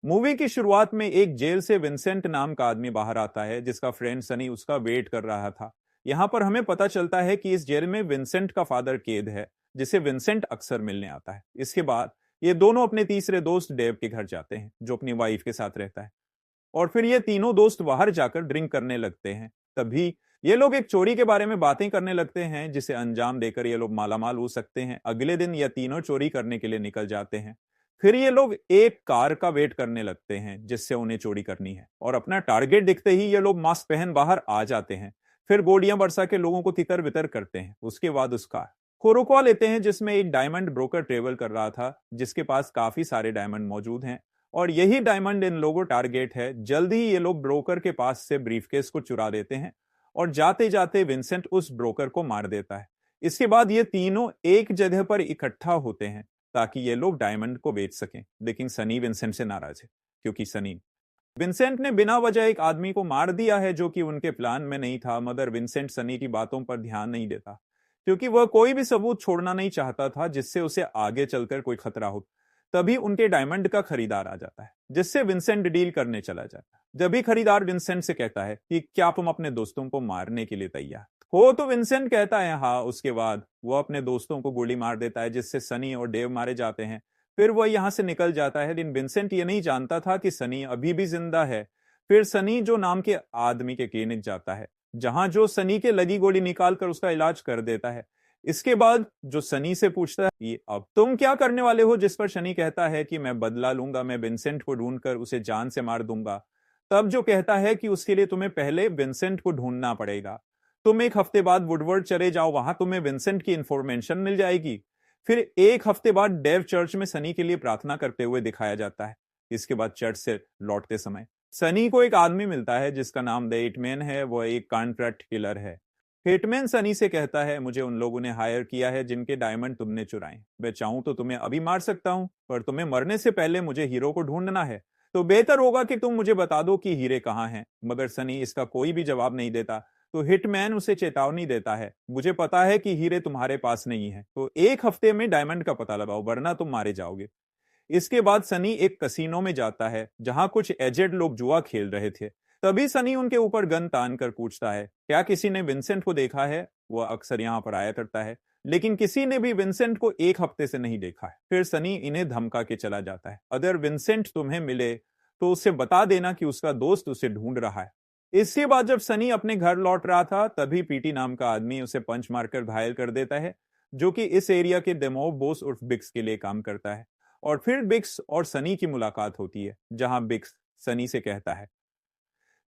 Movie की शुरुआत में एक जेल से विंसेंट नाम का आदमी बाहर आता है जिसका फ्रेंड सनी उसका वेट कर रहा था। यहाँ पर हमें पता चलता है कि इस जेल में विंसेंट का फादर कैद है, जिसे विंसेंट अक्सर मिलने आता है। इसके बाद ये दोनों अपने तीसरे दोस्त डेव के घर जाते हैं, जो अपनी वाइफ के साथ रहता है। और फिर ये तीनों दोस्त बाहर जाकर ड्रिंक करने लगते हैं। तभी ये लोग एक चोरी के बारे में बातें करने लगते हैं, जिसे अंजाम देकर ये लोग मालामाल हो सकते हैं। अगले दिन ये तीनों चोरी करने के लिए निकल जाते हैं। फिर ये लोग एक कार का वेट करने लगते हैं जिससे उन्हें चोरी करनी है, और अपना टारगेट दिखते ही ये लोग मास्क पहन बाहर आ जाते हैं। फिर गोलियां बरसा के लोगों को तितर बितर करते हैं। उसके बाद उस कार को रुकवा लेते हैं जिसमें एक डायमंड ब्रोकर ट्रेवल कर रहा था, जिसके पास काफी सारे डायमंड मौजूद हैं। और यही डायमंड इन लोगों टारगेट है। जल्द ही ये लोग ब्रोकर के पास से ब्रीफकेस को चुरा देते हैं, और जाते जाते विंसेंट उस ब्रोकर को मार देता है। इसके बाद ये तीनों एक जगह पर इकट्ठा होते हैं ताकि ये लोग डायमंड को बेच सकें। लेकिन सनी विंसेंट से नाराज है, क्योंकि सनी विंसेंट ने बिना वजह एक आदमी को मार दिया है जो कि उनके प्लान में नहीं था। मगर विंसेंट सनी की बातों पर ध्यान नहीं देता, क्योंकि वह कोई भी सबूत छोड़ना नहीं चाहता था जिससे उसे आगे चलकर कोई खतरा हो। तभी उनके डायमंड का खरीदार आ जाता है, जिससे विंसेंट डील करने चला जाता है। जब भी खरीदार विंसेंट से कहता है कि क्या तुम अपने दोस्तों को मारने के लिए तैयार हो, तो विंसेंट कहता है हाँ। उसके बाद वो अपने दोस्तों को गोली मार देता है, जिससे सनी और डेव मारे जाते हैं। फिर वह यहां से निकल जाता है, लेकिन विंसेंट ये नहीं जानता था कि सनी अभी भी जिंदा है। फिर सनी जो नाम के आदमी के क्लिनिक जाता है, जहां जो सनी के लगी गोली निकाल कर उसका इलाज कर देता है। इसके बाद जो सनी से पूछता है कि अब तुम क्या करने वाले हो, जिस पर सनी कहता है कि मैं बदला लूंगा, मैं विंसेंट को ढूंढकर उसे जान से मार दूंगा। तब जो कहता है कि उसके लिए तुम्हें पहले विंसेंट को ढूंढना पड़ेगा। तुम एक हफ्ते बाद वुडवर्ड चले जाओ, वहां तुम्हें विंसेंट की इंफॉर्मेशन मिल जाएगी। फिर एक हफ्ते बाद डेव चर्च में सनी के लिए प्रार्थना करते हुए दिखाया जाता है। इसके बाद चर्च से लौटते समय सनी को एक आदमी मिलता है जिसका नाम द हिटमैन है। वह एक कॉन्ट्रैक्ट किलर है। हिटमैन सनी से कहता है, मुझे उन लोगों ने हायर किया है जिनके डायमंड तुमने चुराए। मैं चाहूं तो तुम्हें अभी मार सकता हूं, पर तुम्हें मरने से पहले मुझे हीरो को ढूंढना है। तो बेहतर होगा कि तुम मुझे बता दो कि हीरे कहाँ हैं। मगर सनी इसका कोई भी जवाब नहीं देता। तो हिटमैन उसे चेतावनी देता है, मुझे पता है कि हीरे तुम्हारे पास नहीं है, तो एक हफ्ते में डायमंड का पता लगाओ, वरना तुम मारे जाओगे। इसके बाद सनी एक कसीनो में जाता है, जहां कुछ एजेड लोग जुआ खेल रहे थे। तभी सनी उनके ऊपर गन तान कर पूछता है, क्या किसी ने विंसेंट को देखा है? वह अक्सर यहाँ पर आया करता है, लेकिन किसी ने भी विंसेंट को एक हफ्ते से नहीं देखा है। फिर सनी इन्हें धमका के चला जाता है, अगर विंसेंट तुम्हें मिले तो उसे बता देना कि उसका दोस्त उसे ढूंढ रहा है। इसके बाद जब सनी अपने घर लौट रहा था, तभी पीटी नाम का आदमी उसे पंच मारकर घायल कर देता है, जो कि इस एरिया के डेमो बोस उर्फ बिक्स के लिए काम करता है। और फिर बिक्स और सनी की मुलाकात होती है, जहां बिक्स सनी से कहता है,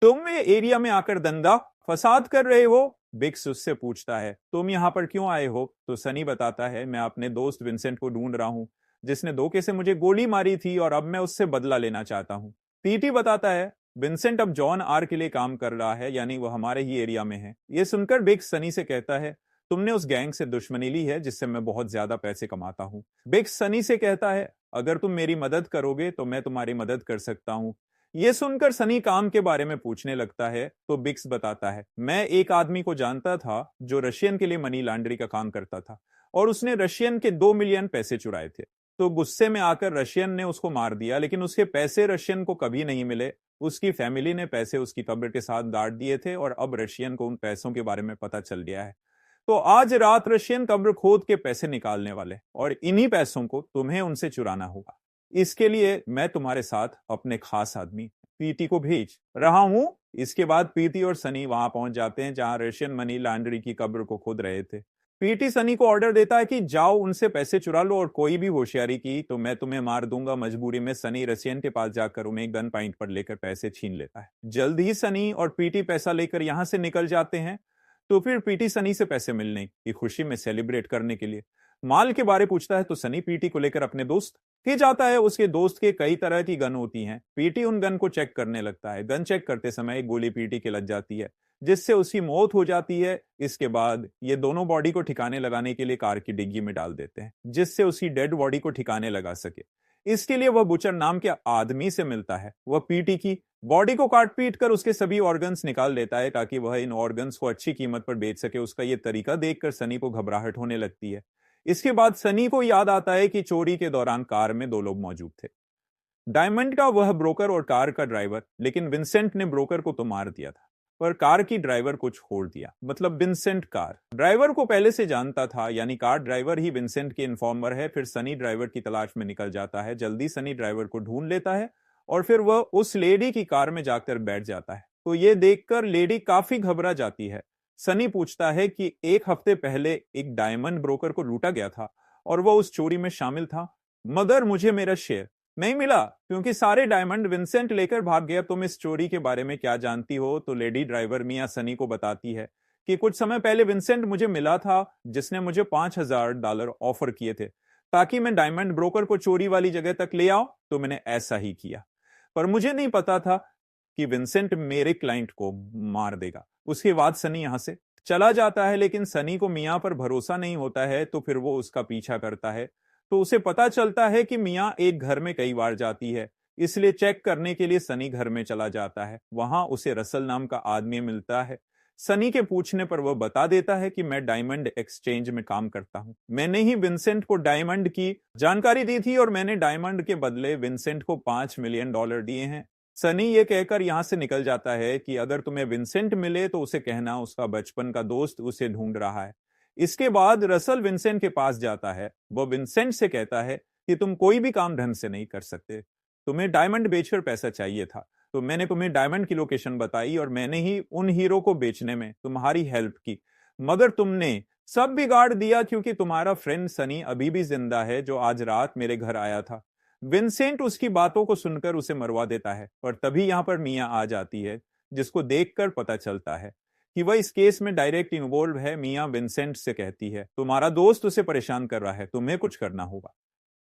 तुम ये एरिया में आकर दंगा फसाद कर रहे हो? बिक्स उससे पूछता है, तुम यहाँ पर क्यों आए हो? तो सनी बताता है, मैं अपने दोस्त विंसेंट को ढूंढ रहा हूँ, जिसने धोखे से मुझे गोली मारी थी, और अब मैं उससे बदला लेना चाहता हूँ। पीटी बताता है, विंसेंट अब जॉन आर के लिए काम कर रहा है, यानी वो हमारे ही एरिया में है। ये सुनकर बिक्स सनी से कहता है, तुमने उस गैंग से दुश्मनी ली है जिससे मैं बहुत ज्यादा पैसे कमाता हूँ। बिक्स सनी से कहता है, अगर तुम मेरी मदद करोगे तो मैं तुम्हारी मदद कर सकता हूँ। ये सुनकर सनी काम के बारे में पूछने लगता है, तो बिक्स बताता है, मैं एक आदमी को जानता था जो रशियन के लिए मनी लॉन्ड्री का काम करता था, और उसने रशियन के 2 मिलियन पैसे चुराए थे। तो गुस्से में आकर रशियन ने उसको मार दिया, लेकिन उसके पैसे रशियन को कभी नहीं मिले। उसकी फैमिली ने पैसे उसकी कब्र के साथ गाड़ दिए थे, और अब रशियन को उन पैसों के बारे में पता चल गया है। तो आज रात रशियन कब्र खोद के पैसे निकालने वाले, और इन्हीं पैसों को तुम्हें उनसे चुराना होगा। इसके लिए मैं तुम्हारे साथ अपने खास आदमी पीटी को भेज रहा हूं। इसके बाद पीटी और सनी वहां पहुंच जाते हैं जहां रशियन मनी लॉन्ड्री की कब्र को खोद रहे थे। पीटी सनी को ऑर्डर देता है कि जाओ उनसे पैसे चुरा लो, और कोई भी होशियारी की तो मैं तुम्हें मार दूंगा। मजबूरी में सनी रशियन के पास जाकर उन्हें गन पॉइंट पर लेकर पैसे छीन लेता है। जल्द ही सनी और पीटी पैसा लेकर यहां से निकल जाते हैं। तो फिर पीटी सनी से पैसे मिलने की खुशी में सेलिब्रेट करने के लिए माल के बारे पूछता है, तो सनी पीटी को लेकर अपने दोस्त के जाता है। उसके दोस्त के कई तरह की गन होती हैं। पीटी उन गन को चेक करने लगता है। गन चेक करते समय एक गोली पीटी के लग जाती है, जिससे उसकी मौत हो जाती है। इसके बाद ये दोनों बॉडी को ठिकाने लगाने के लिए कार की डिग्गी में डाल देते हैं, जिससे उसकी डेड बॉडी को ठिकाने लगा सके। इसके लिए वह बुचर नाम के आदमी से मिलता है। वह पीटी की बॉडी को काट पीट कर उसके सभी ऑर्गन्स निकाल लेता है, ताकि वह इन ऑर्गन्स को अच्छी कीमत पर बेच सके। उसका यह तरीका देखकर सनी को घबराहट होने लगती है। इसके बाद सनी को याद आता है कि चोरी के दौरान कार में 2 लोग मौजूद थे। डायमंड का वह ब्रोकर और कार का ड्राइवर, लेकिन विंसेंट ने ब्रोकर को तो मार दिया था पर कार की ड्राइवर को छोड़ दिया, मतलब विंसेंट कार ड्राइवर को पहले से जानता था, यानी कार ड्राइवर ही विंसेंट के इन्फॉर्मर है। फिर सनी ड्राइवर की तलाश में निकल जाता है, जल्दी सनी ड्राइवर को ढूंढ लेता है और फिर वह उस लेडी की कार में जाकर बैठ जाता है। तो ये देखकर लेडी काफी घबरा जाती है। सनी पूछता है कि एक हफ्ते पहले एक डायमंड ब्रोकर को लूटा गया था और वह उस चोरी में शामिल था। मगर मुझे मेरा शेयर नहीं मिला क्योंकि सारे डायमंड विंसेंट लेकर भाग गया। तुम इस चोरी के बारे में क्या जानती हो? तो लेडी ड्राइवर मियां सनी को बताती है कि कुछ समय पहले विंसेंट मुझे मिला था, जिसने मुझे $5000 ऑफर किए थे ताकि मैं डायमंड ब्रोकर को चोरी वाली जगह तक ले आऊं। तो मैंने ऐसा ही किया, पर मुझे नहीं पता था कि विंसेंट मेरे क्लाइंट को मार देगा। उसके बाद सनी यहां से चला जाता है, लेकिन सनी को मियां पर भरोसा नहीं होता है, तो फिर वो उसका पीछा करता है। तो उसे पता चलता है कि मियां एक घर में कई बार जाती है, इसलिए चेक करने के लिए सनी घर में चला जाता है। वहां उसे रसल नाम का आदमी मिलता है। सनी के पूछने पर वह बता देता है कि मैं डायमंड एक्सचेंज में काम करता हूं, मैंने ही विंसेंट को डायमंड की जानकारी दी थी और मैंने डायमंड के बदले विंसेंट को $5 मिलियन दिए हैं। सनी ये कहकर यहां से निकल जाता है कि अगर तुम्हें विंसेंट मिले तो उसे कहना उसका बचपन का दोस्त उसे ढूंढ रहा है। इसके बाद रसल विंसेंट के पास जाता है। वो विंसेंट से कहता है कि तुम कोई भी काम ढंग से नहीं कर सकते, तुम्हें डायमंड बेचकर पैसा चाहिए था, तो मैंने तुम्हें डायमंड की लोकेशन बताई और मैंने ही उन हीरो को बेचने में तुम्हारी हेल्प की। मगर तुमने सब बिगाड़ दिया क्योंकि तुम्हारा फ्रेंड सनी अभी भी जिंदा है, जो आज रात मेरे घर आया था। विंसेंट उसकी बातों को सुनकर उसे मरवा देता है और तभी यहां पर मिया आ जाती है, जिसको देखकर पता चलता है कि वह इस केस में डायरेक्ट इन्वॉल्व है। मिया विंसेंट से कहती है तुम्हारा दोस्त उसे परेशान कर रहा है, तुम्हें कुछ करना होगा।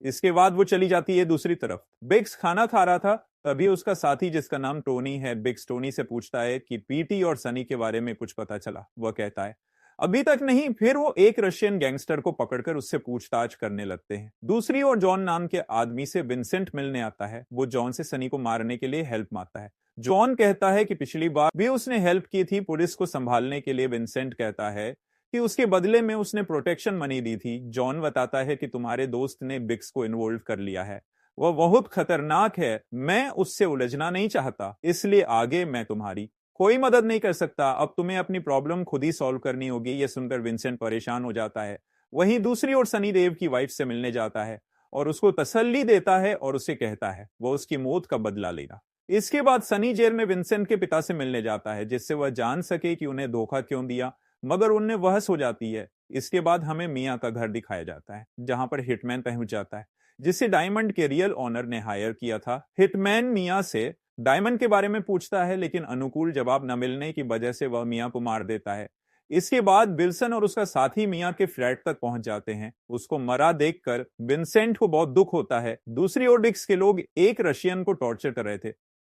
इसके बाद वो चली जाती है दूसरी तरफ। बिग्स खाना खा रहा था, तभी उसका साथी जिसका नाम टोनी है, बिग्स टोनी से पूछता है कि पीटी और सनी के बारे में कुछ पता चला। वह कहता है अभी तक नहीं। फिर वो एक रशियन गैंगस्टर को पकड़कर उससे पूछताछ करने लगते हैं। दूसरी ओर जॉन नाम के आदमी से विंसेंट मिलने आता है। वो जॉन से सनी को मारने के लिए हेल्प मांगता है। जॉन कहता है कि पिछली बार भी उसने हेल्प की थी पुलिस को संभालने के लिए। विंसेंट कहता है कि उसके बदले में उसने प्रोटेक्शन मनी दी थी। जॉन बताता है कि तुम्हारे दोस्त ने बिग्स को इन्वॉल्व कर लिया है, वह बहुत खतरनाक है, मैं उससे उलझना नहीं चाहता, इसलिए आगे मैं तुम्हारी कोई मदद नहीं कर सकता। अब तुम्हें अपनी प्रॉब्लम खुद ही सॉल्व करनी होगी। यह सुनकर विंसेंट परेशान हो जाता है। वहीं दूसरी ओर सनी देव की वाइफ से मिलने जाता है और उसको तसल्ली देता है और उसे कहता है वो उसकी मौत का बदला लेगा। इसके बाद सनी जेल में विंसेंट के पिता से मिलने जाता है, जिससे वह जान सके कि उन्हें धोखा क्यों दिया, मगर उन्हें वहस हो जाती है। इसके बाद हमें मिया का घर दिखाया जाता है, जहां पर हिटमैन पहुंच जाता है, जिसे डायमंड के रियल ओनर ने हायर किया था। हिटमैन मिया से डायमंड के बारे में पूछता है, लेकिन अनुकूल जवाब न मिलने की वजह से वह मिया को मार देता है। इसके बाद विल्सन और उसका साथी मिया के फ्लैट तक पहुंच जाते हैं। उसको मरा देखकर विंसेंट को बहुत दुख होता है। दूसरी ओर डिक्स के लोग एक रशियन को टॉर्चर कर रहे थे।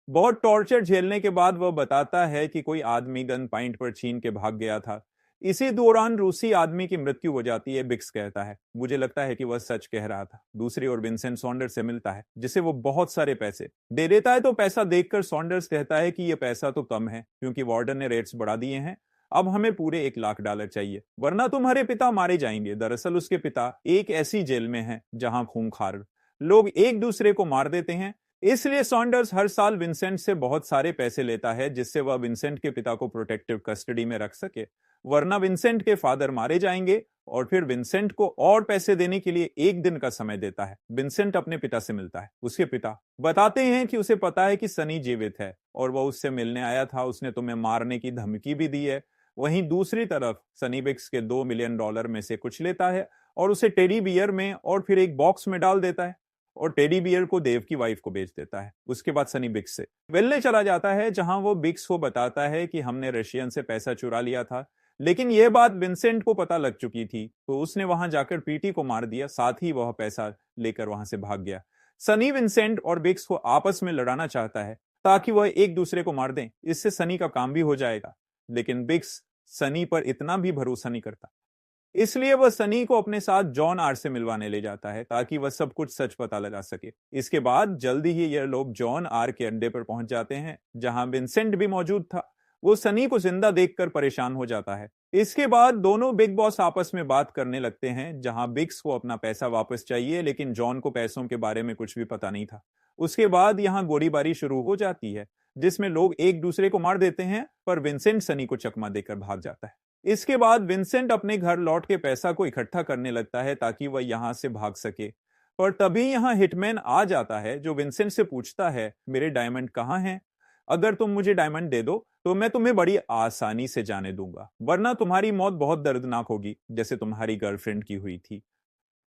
बहुत टॉर्चर झेलने के बाद वह बताता है कि कोई आदमी गन पॉइंट पर छीन के भाग गया था। इसी दौरान रूसी आदमी की मृत्यु हो जाती है। बिक्स कहता है मुझे लगता है कि वह सच कह रहा था। दूसरी ओर विंसेंट सॉन्डर्स से मिलता है, जिसे वो बहुत सारे पैसे दे देता है। तो पैसा देखकर सॉन्डर्स कहता है कि यह पैसा तो कम है क्योंकि वार्डन ने रेट्स बढ़ा दिए हैं, अब हमें पूरे $1,00,000 चाहिए वरना तुम्हारे पिता मारे जाएंगे। दरअसल उसके पिता एक ऐसी जेल में है जहां खूंखार लोग एक दूसरे को मार देते हैं, इसलिए सॉन्डर्स हर साल विंसेंट से बहुत सारे पैसे लेता है, जिससे वह विंसेंट के पिता को प्रोटेक्टिव कस्टडी में रख सके, वरना विंसेंट के फादर मारे जाएंगे। और फिर विंसेंट को और पैसे देने के लिए एक दिन का समय देता है। विंसेंट अपने पिता से मिलता है। उसके पिता बताते हैं कि उसे पता है कि सनी जीवित है और वह उससे मिलने आया था, उसने तुम्हें मारने की धमकी भी दी है। वहीं दूसरी तरफ सनी बिक्स के $2 मिलियन में से कुछ लेता है और उसे टेडी बियर में और फिर एक बॉक्स में डाल देता है और टेडी बियर को देव की वाइफ को बेच देता है। उसके बाद सनी बिक्स से मिलने चला जाता है, जहां वो बिक्स को बताता है कि हमने रशियन से पैसा चुरा लिया था, लेकिन यह बात विंसेंट को पता लग चुकी थी, तो उसने वहां जाकर पीटी को मार दिया, साथ ही वह पैसा लेकर वहां से भाग गया। सनी विंसेंट और बिक्स को आपस में लड़ाना चाहता है ताकि वह एक दूसरे को मार दें, इससे सनी का काम भी हो जाएगा। लेकिन बिक्स सनी पर इतना भी भरोसा नहीं करता, इसलिए वह सनी को अपने साथ जॉन आर से मिलवाने ले जाता है ताकि वह सब कुछ सच पता लगा सके। इसके बाद जल्दी ही यह लोग जॉन आर के अड्डे पर पहुंच जाते हैं, जहां विंसेंट भी मौजूद था। वो सनी को जिंदा देखकर परेशान हो जाता है। इसके बाद दोनों बिग बॉस आपस में बात करने लगते हैं, जहां बिग्स को अपना पैसा वापस चाहिए, लेकिन जॉन को पैसों के बारे में कुछ भी पता नहीं था। उसके बाद यहाँ गोलीबारी शुरू हो जाती है, जिसमें लोग एक दूसरे को मार देते हैं, पर विंसेंट सनी को चकमा देकर भाग जाता है। इसके बाद विंसेंट अपने घर लौट के पैसा को इकट्ठा करने लगता है ताकि वह यहां से भाग सके। पर तभी यहाँ हिटमैन आ जाता है, जो विंसेंट से पूछता है, मेरे डायमंड कहाँ हैं? अगर तुम मुझे डायमंड दे दो तो मैं तुम्हें बड़ी आसानी से जाने दूंगा, वरना तुम्हारी मौत बहुत दर्दनाक होगी, जैसे तुम्हारी गर्लफ्रेंड की हुई थी।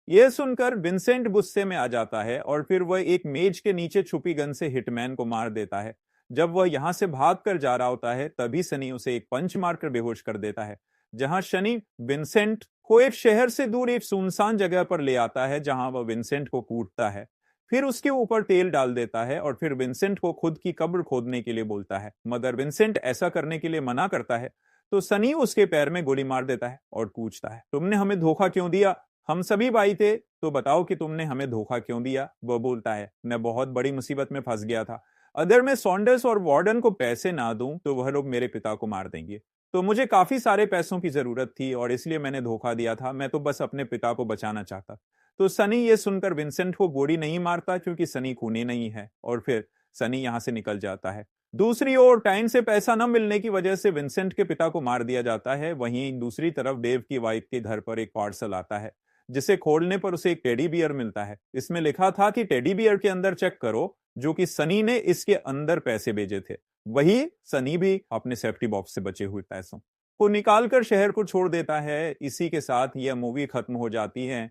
यह सुनकर विंसेंट गुस्से में आ जाता है और फिर वह एक मेज के नीचे छुपी गन से हिटमैन को मार देता है। जब वह यहां से भाग कर जा रहा होता है, तभी सनी उसे एक पंच मारकर बेहोश कर देता है। जहां शनि विंसेंट को एक शहर से दूर एक सुनसान जगह पर ले आता है, जहां वह विंसेंट को कूटता है, फिर उसके ऊपर तेल डाल देता है और फिर विंसेंट को खुद की कब्र खोदने के लिए बोलता है। मगर विंसेंट ऐसा करने के लिए मना करता है, तो सनी उसके पैर में गोली मार देता है और पूछता है, तुमने हमें धोखा क्यों दिया? हम सभी भाई थे, तो बताओ कि तुमने हमें धोखा क्यों दिया? वह बोलता है, मैं बहुत बड़ी मुसीबत में फंस गया था। अगर मैं सॉन्डर्स और वार्डन को पैसे ना दूं तो वह लोग मेरे पिता को मार देंगे। तो मुझे काफी सारे पैसों की जरूरत थी और इसलिए मैंने धोखा दिया था। मैं तो बस अपने पिता को बचाना चाहता। तो सनी ये सुनकर विंसेंट को गोली नहीं मारता, क्योंकि सनी खूनी नहीं है, और फिर सनी यहां से निकल जाता है। दूसरी ओर टाइम से पैसा न मिलने की वजह से विंसेंट के पिता को मार दिया जाता है। वहीं दूसरी तरफ डेव की वाइफ के घर पर एक पार्सल आता है, जिसे खोलने पर उसे एक टेडी बियर मिलता है। इसमें लिखा था कि टेडी बियर के अंदर चेक करो, जो कि सनी ने इसके अंदर पैसे भेजे थे। वही सनी भी अपने सेफ्टी बॉक्स से बचे हुए पैसों को निकालकर शहर को छोड़ देता है। इसी के साथ यह मूवी खत्म हो जाती है।